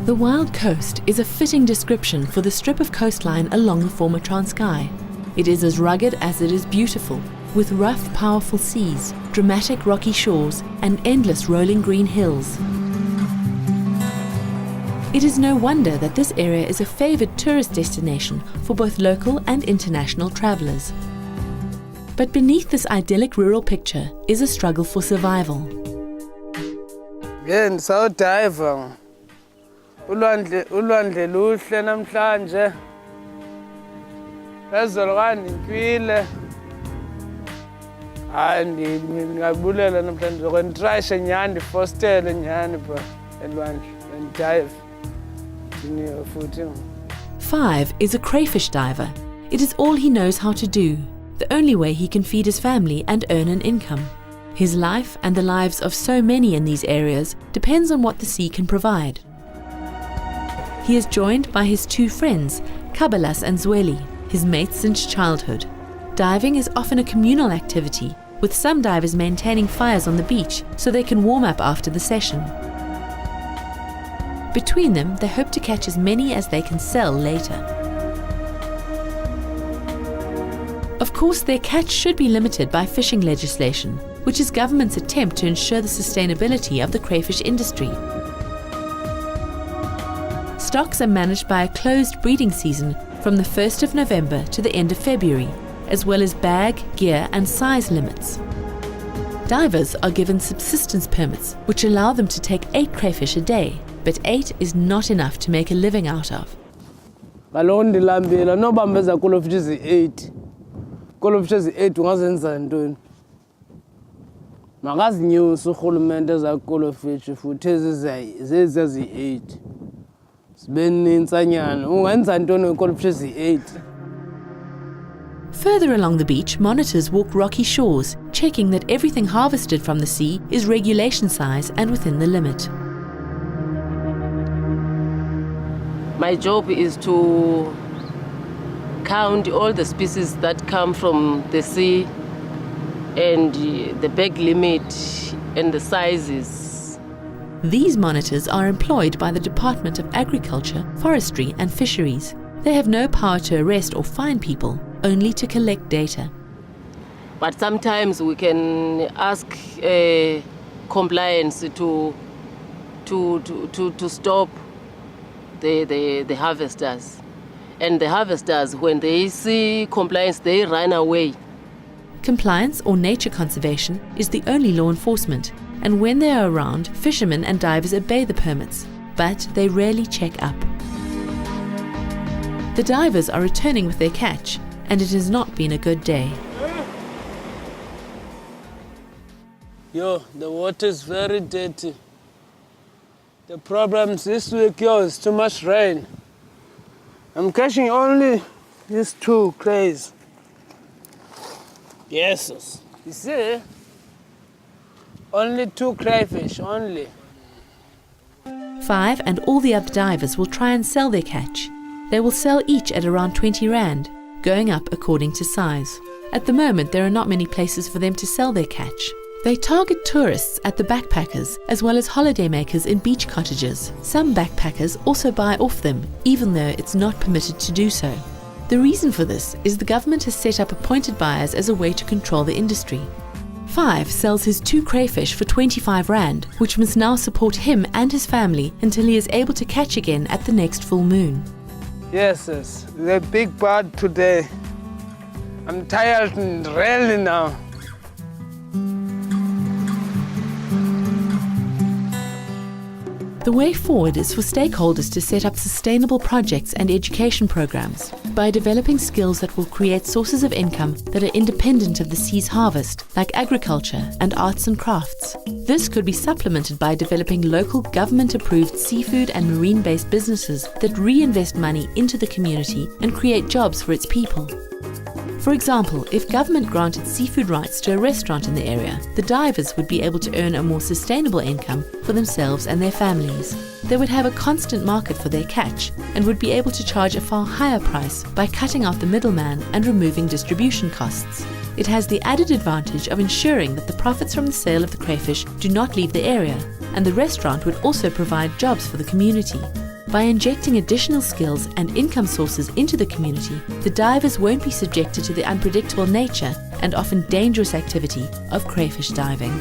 The wild coast is a fitting description for the strip of coastline along the former Transkei. It is as rugged as it is beautiful, with rough, powerful seas, dramatic rocky shores, and endless rolling green hills. It is no wonder that this area is a favoured tourist destination for both local and international travellers. But beneath this idyllic rural picture is a struggle for survival. Yeah, so diver. Ulwandle luhle namhlanje. Phezulu kandikwile. Hayi ngingabulela namhlanje kwentrashe nyani ndifostele nyani pha elwandle and dive. 5 is a crayfish diver. It is all he knows how to do, the only way he can feed his family and earn an income. His life and the lives of so many in these areas depends on what the sea can provide. He is joined by his 2 friends, Kabalas and Zweli, his mates since childhood. Diving is often a communal activity, with some divers maintaining fires on the beach so they can warm up after the session. Between them, they hope to catch as many as they can sell later. Of course, their catch should be limited by fishing legislation, which is government's attempt to ensure the sustainability of the crayfish industry. Stocks are managed by a closed breeding season from the 1st of November to the end of February, as well as bag, gear and size limits. Divers are given subsistence permits, which allow them to take 8 crayfish a day, but 8 is not enough to make a living out of. Kalondi lambila no bambeza kulo fish 8. Kulo fish 8 ungazenza ntoni? Makazinyusa urhulumente ezakulo fish futhi ezezi 8. Sibenintsanyana ungenza ntoni kulo fish 8. Further along the beach, monitors walk rocky shores, checking that everything harvested from the sea is regulation size and within the limit. My job is to count all the species that come from the sea and the bag limit and the sizes. These monitors are employed by the Department of Agriculture, Forestry and Fisheries. They have no power to arrest or fine people, only to collect data. But sometimes we can ask compliance to stop the harvesters. And the harvesters, when they see compliance, they run away. Compliance or nature conservation is the only law enforcement, and when they are around, fishermen and divers obey the permits, but they rarely check up. The divers are returning with their catch, and it has not been a good day. Yo, the water is very dirty. The problem this week, is too much rain. I'm catching only these 2 crays. Yes, you see? Only 2 crayfish, only. 5 and all the other divers will try and sell their catch. They will sell each at around 20 Rand, going up according to size. At the moment, there are not many places for them to sell their catch. They target tourists at the backpackers, as well as holidaymakers in beach cottages. Some backpackers also buy off them, even though it's not permitted to do so. The reason for this is the government has set up appointed buyers as a way to control the industry. 5 sells his 2 crayfish for 25 Rand, which must now support him and his family until he is able to catch again at the next full moon. Yes, the big bird today. I'm tired and really now. The way forward is for stakeholders to set up sustainable projects and education programs by developing skills that will create sources of income that are independent of the sea's harvest, like agriculture and arts and crafts. This could be supplemented by developing local government-approved seafood and marine-based businesses that reinvest money into the community and create jobs for its people. For example, if government granted seafood rights to a restaurant in the area, the divers would be able to earn a more sustainable income for themselves and their families. They would have a constant market for their catch and would be able to charge a far higher price by cutting out the middleman and removing distribution costs. It has the added advantage of ensuring that the profits from the sale of the crayfish do not leave the area, and the restaurant would also provide jobs for the community. By injecting additional skills and income sources into the community, the divers won't be subjected to the unpredictable nature and often dangerous activity of crayfish diving.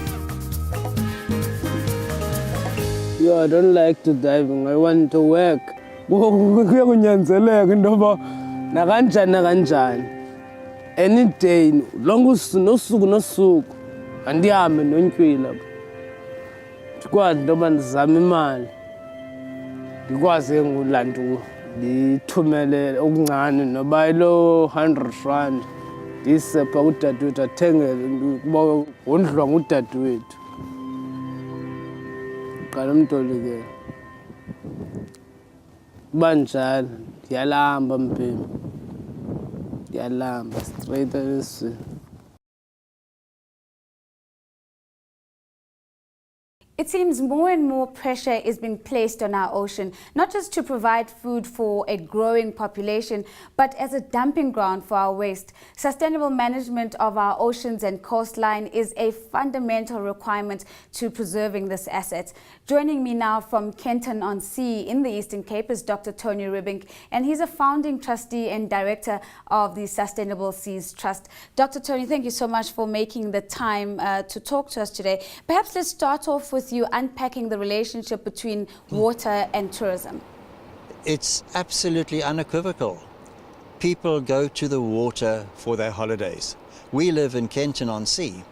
Yeah, I don't like to diving. I want to work. Kuyanyanzeleka into yoba nakanjani any day nosuku andihambe nontywila ndikwazi into yoba ndizame imali ndikwazi ke ngoku laa nto ndithumelele okuncane noba ilo 100 rand ndiyise phaa kudadewethu athengele kuba wondlwa ngudadewethu qala umtolikele kuba njalo ndiyalamba mpembe ndiyalamba straight eswini. It seems more and more pressure is being placed on our ocean, not just to provide food for a growing population, but as a dumping ground for our waste. Sustainable management of our oceans and coastline is a fundamental requirement to preserving this asset. Joining me now from Kenton-on-Sea in the Eastern Cape is Dr. Tony Ribbink, and he's a founding trustee and director of the Sustainable Seas Trust. Dr. Tony, thank you so much for making the time to talk to us today. Perhaps let's start off with you unpacking the relationship between water and tourism. It's absolutely unequivocal. People go to the water for their holidays. We live in Kenton-on-Sea,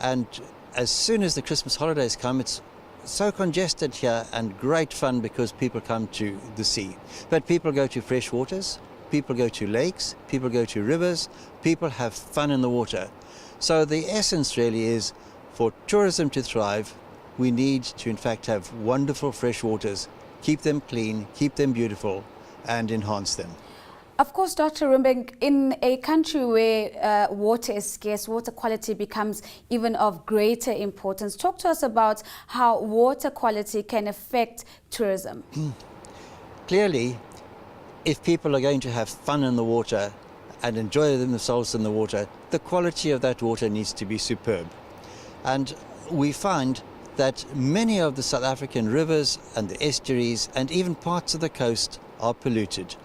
and as soon as the Christmas holidays come, it's so congested here and great fun because people come to the sea. But people go to fresh waters, people go to lakes, people go to rivers, people have fun in the water. So the essence really is, for tourism to thrive, we need to in fact have wonderful fresh waters, keep them clean, keep them beautiful, and enhance them. Of course, Dr. Ribbink, in a country where water is scarce, water quality becomes even of greater importance. Talk to us about how water quality can affect tourism. Clearly, if people are going to have fun in the water and enjoy themselves in the water, the quality of that water needs to be superb. And we find that many of the South African rivers and the estuaries and even parts of the coast are polluted.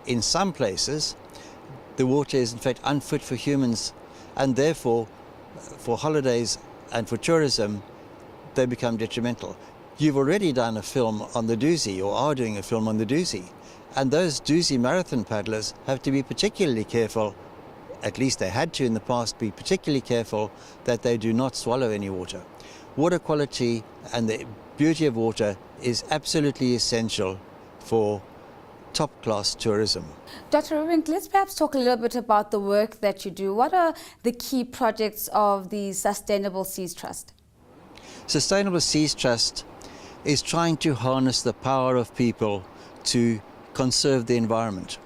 In some places, the water is in fact unfit for humans, and therefore for holidays and for tourism they become detrimental. You've already done a film on the Doozy, or are doing a film on the Doozy, and those Doozy marathon paddlers have to be particularly careful, at least they had to in the past, be particularly careful that they do not swallow any water. Water quality and the beauty of water is absolutely essential for top-class tourism. Dr. Ribbink, let's perhaps talk a little bit about the work that you do. What are the key projects of the Sustainable Seas Trust? Sustainable Seas Trust is trying to harness the power of people to conserve the environment.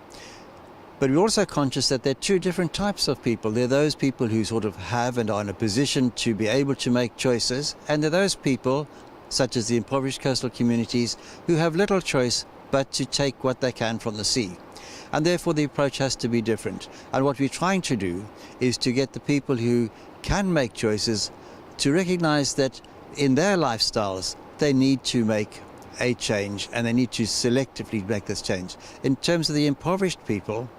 But we're also conscious that there are two different types of people. There are those people who sort of have and are in a position to be able to make choices, and there are those people, such as the impoverished coastal communities, who have little choice but to take what they can from the sea. And therefore the approach has to be different. And what we're trying to do is to get the people who can make choices to recognize that in their lifestyles they need to make a change, and they need to selectively make this change. In terms of the impoverished people,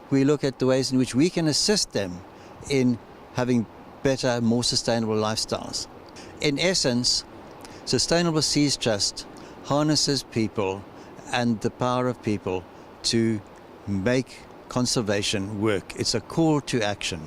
we look at the ways in which we can assist them in having better, more sustainable lifestyles. In essence, Sustainable Seas Trust harnesses people and the power of people to make conservation work. It's a call to action.